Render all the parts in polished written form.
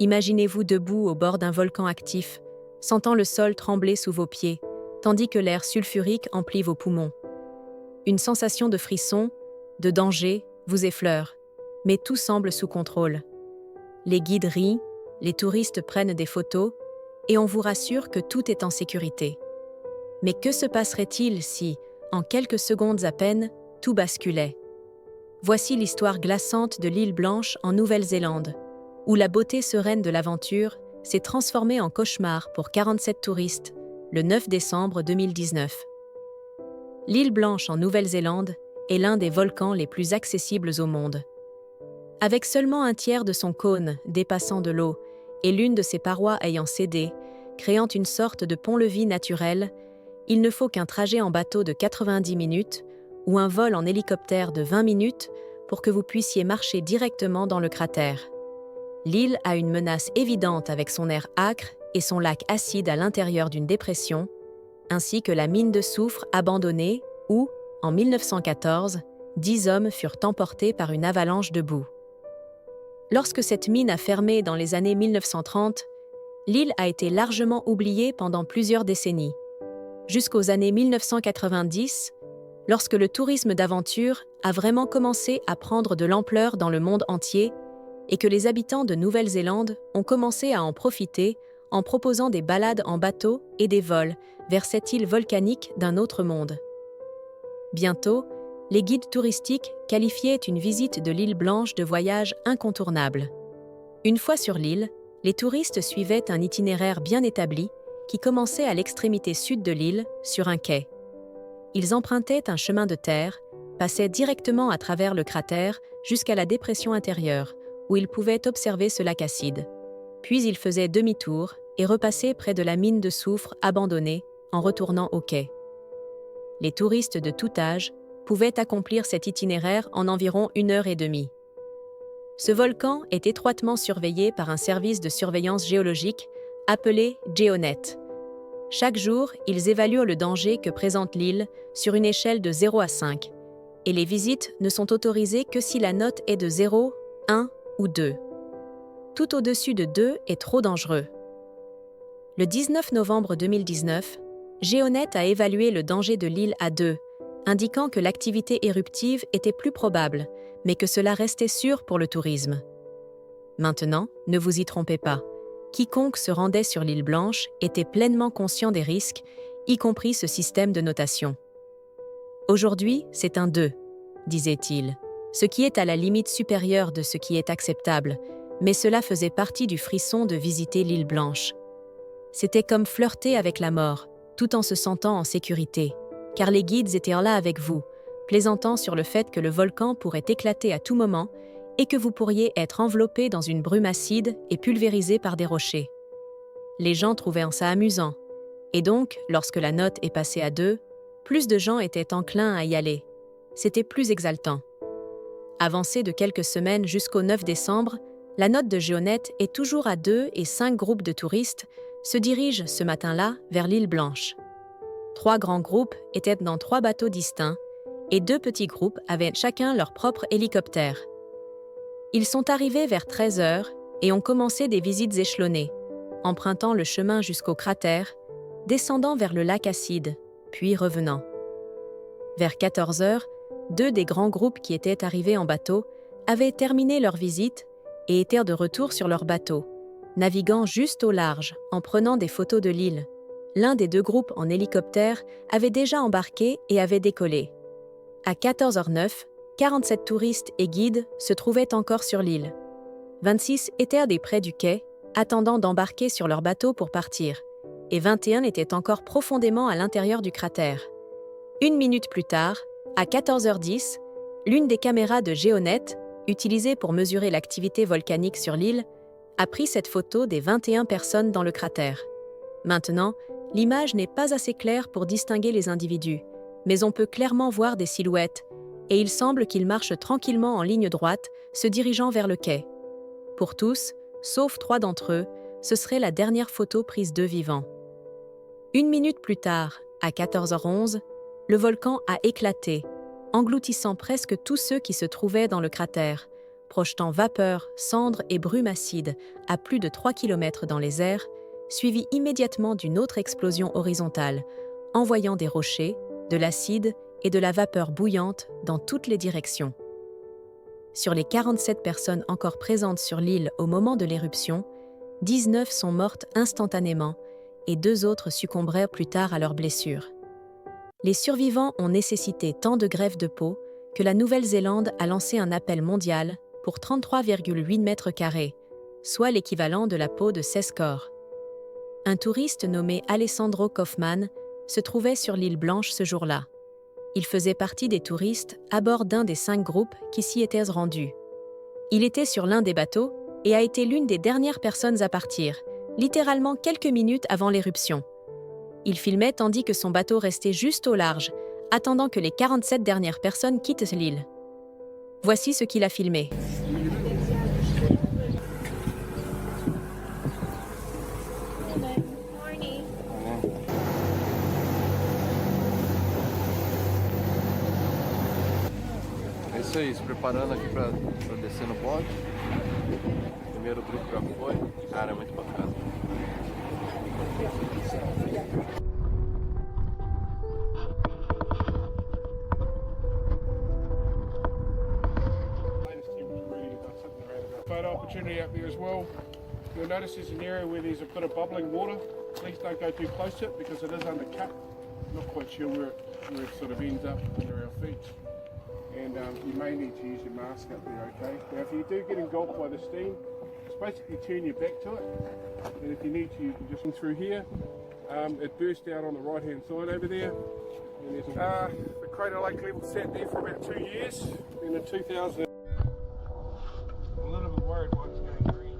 Imaginez-vous debout au bord d'un volcan actif, sentant le sol trembler sous vos pieds, tandis que l'air sulfurique emplit vos poumons. Une sensation de frisson, de danger, vous effleure, mais tout semble sous contrôle. Les guides rient, les touristes prennent des photos, et on vous rassure que tout est en sécurité. Mais que se passerait-il si, en quelques secondes à peine, tout basculait? Voici l'histoire glaçante de l'île Blanche en Nouvelle-Zélande, où la beauté sereine de l'aventure s'est transformée en cauchemar pour 47 touristes, le 9 décembre 2019. L'île Blanche en Nouvelle-Zélande est l'un des volcans les plus accessibles au monde. Avec seulement un tiers de son cône dépassant de l'eau et l'une de ses parois ayant cédé, créant une sorte de pont-levis naturel, il ne faut qu'un trajet en bateau de 90 minutes ou un vol en hélicoptère de 20 minutes pour que vous puissiez marcher directement dans le cratère. L'île a une menace évidente avec son air âcre et son lac acide à l'intérieur d'une dépression, ainsi que la mine de soufre abandonnée où, en 1914, 10 hommes furent emportés par une avalanche de boue. Lorsque cette mine a fermé dans les années 1930, l'île a été largement oubliée pendant plusieurs décennies. Jusqu'aux années 1990, lorsque le tourisme d'aventure a vraiment commencé à prendre de l'ampleur dans le monde entier et que les habitants de Nouvelle-Zélande ont commencé à en profiter en proposant des balades en bateau et des vols vers cette île volcanique d'un autre monde. Bientôt, les guides touristiques qualifiaient une visite de l'île Blanche de voyage incontournable. Une fois sur l'île, les touristes suivaient un itinéraire bien établi qui commençait à l'extrémité sud de l'île, sur un quai. Ils empruntaient un chemin de terre, passaient directement à travers le cratère jusqu'à la dépression intérieure, où ils pouvaient observer ce lac acide. Puis ils faisaient demi-tour et repassaient près de la mine de soufre abandonnée en retournant au quai. Les touristes de tout âge pouvaient accomplir cet itinéraire en environ 1 heure et demie. Ce volcan est étroitement surveillé par un service de surveillance géologique appelé GeoNet. Chaque jour, ils évaluent le danger que présente l'île sur une échelle de 0 à 5, et les visites ne sont autorisées que si la note est de 0, 1 ou 2. Tout au-dessus de 2 est trop dangereux. Le 19 novembre 2019, GeoNet a évalué le danger de l'île à 2, indiquant que l'activité éruptive était plus probable, mais que cela restait sûr pour le tourisme. Maintenant, ne vous y trompez pas. Quiconque se rendait sur l'île Blanche était pleinement conscient des risques, y compris ce système de notation. Aujourd'hui, c'est un 2, disait-il, ce qui est à la limite supérieure de ce qui est acceptable, mais cela faisait partie du frisson de visiter l'île Blanche. C'était comme flirter avec la mort, tout en se sentant en sécurité, car les guides étaient là avec vous, plaisantant sur le fait que le volcan pourrait éclater à tout moment et que vous pourriez être enveloppé dans une brume acide et pulvérisé par des rochers. Les gens trouvaient ça amusant, et donc, lorsque la note est passée à 2, plus de gens étaient enclins à y aller. C'était plus exaltant. Avancée de quelques semaines jusqu'au 9 décembre, la note de GeoNet est toujours à 2 et 5 groupes de touristes se dirigent ce matin-là vers l'île Blanche. 3 grands groupes étaient dans 3 bateaux distincts et 2 petits groupes avaient chacun leur propre hélicoptère. Ils sont arrivés vers 13 heures et ont commencé des visites échelonnées, empruntant le chemin jusqu'au cratère, descendant vers le lac acide, puis revenant. Vers 14 heures, 2 des grands groupes qui étaient arrivés en bateau avaient terminé leur visite et étaient de retour sur leur bateau, naviguant juste au large en prenant des photos de l'île. L'un des 2 groupes en hélicoptère avait déjà embarqué et avait décollé. À 14h09, 47 touristes et guides se trouvaient encore sur l'île. 26 étaient des près du quai, attendant d'embarquer sur leur bateau pour partir, et 21 étaient encore profondément à l'intérieur du cratère. 1 minute plus tard, à 14h10, l'une des caméras de GeoNet, utilisée pour mesurer l'activité volcanique sur l'île, a pris cette photo des 21 personnes dans le cratère. Maintenant, l'image n'est pas assez claire pour distinguer les individus, mais on peut clairement voir des silhouettes, et il semble qu'ils marchent tranquillement en ligne droite, se dirigeant vers le quai. Pour tous, sauf 3 d'entre eux, ce serait la dernière photo prise d'eux vivants. 1 minute plus tard, à 14h11, le volcan a éclaté, engloutissant presque tous ceux qui se trouvaient dans le cratère, projetant vapeur, cendres et brume acide à plus de 3 km dans les airs, suivie immédiatement d'une autre explosion horizontale, envoyant des rochers, de l'acide et de la vapeur bouillante dans toutes les directions. Sur les 47 personnes encore présentes sur l'île au moment de l'éruption, 19 sont mortes instantanément et 2 autres succombèrent plus tard à leurs blessures. Les survivants ont nécessité tant de greffes de peau que la Nouvelle-Zélande a lancé un appel mondial pour 33,8 mètres carrés, soit l'équivalent de la peau de 16 corps. Un touriste nommé Alessandro Kaufmann se trouvait sur l'île Blanche ce jour-là. Il faisait partie des touristes à bord d'un des 5 groupes qui s'y étaient rendus. Il était sur l'un des bateaux et a été l'une des dernières personnes à partir, littéralement quelques minutes avant l'éruption. Il filmait tandis que son bateau restait juste au large, attendant que les 47 dernières personnes quittent l'île. Voici ce qu'il a filmé. É isso aí, se preparando aqui para descer no bote. O primeiro grupo já foi. Cara, é muito bacana. Photo opportunity up there as well. You'll notice there's an area where there's a bit of bubbling water. Please don't go too close to it because it is undercut. Not quite sure where it sort of ends up under our feet. And you may need to use your mask up there, okay? Now if you do get engulfed by the steam, just basically turn your back to it. And if you need to, you can just through here. It burst out on the right hand side over there. And there's the crater lake level sat there for about 2 years. And in 2000, I'm a little bit worried why it's going green.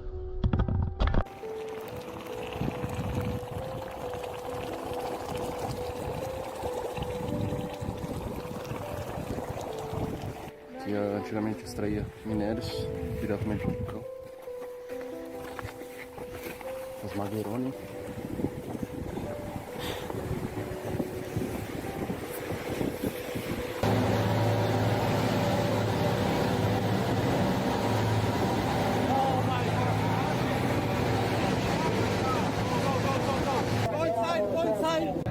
Antigamente extraía minérios diretamente do vulcão. As Maguerones.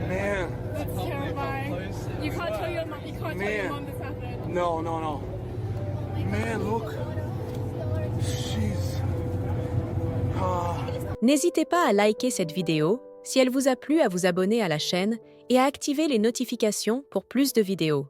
Man, That's terrifying. You can't tell your mom. You can't tell your mom this happened. no. Man, look. Jeez. N'hésitez pas à liker cette vidéo, si elle vous a plu, à vous abonner à la chaîne et à activer les notifications pour plus de vidéos.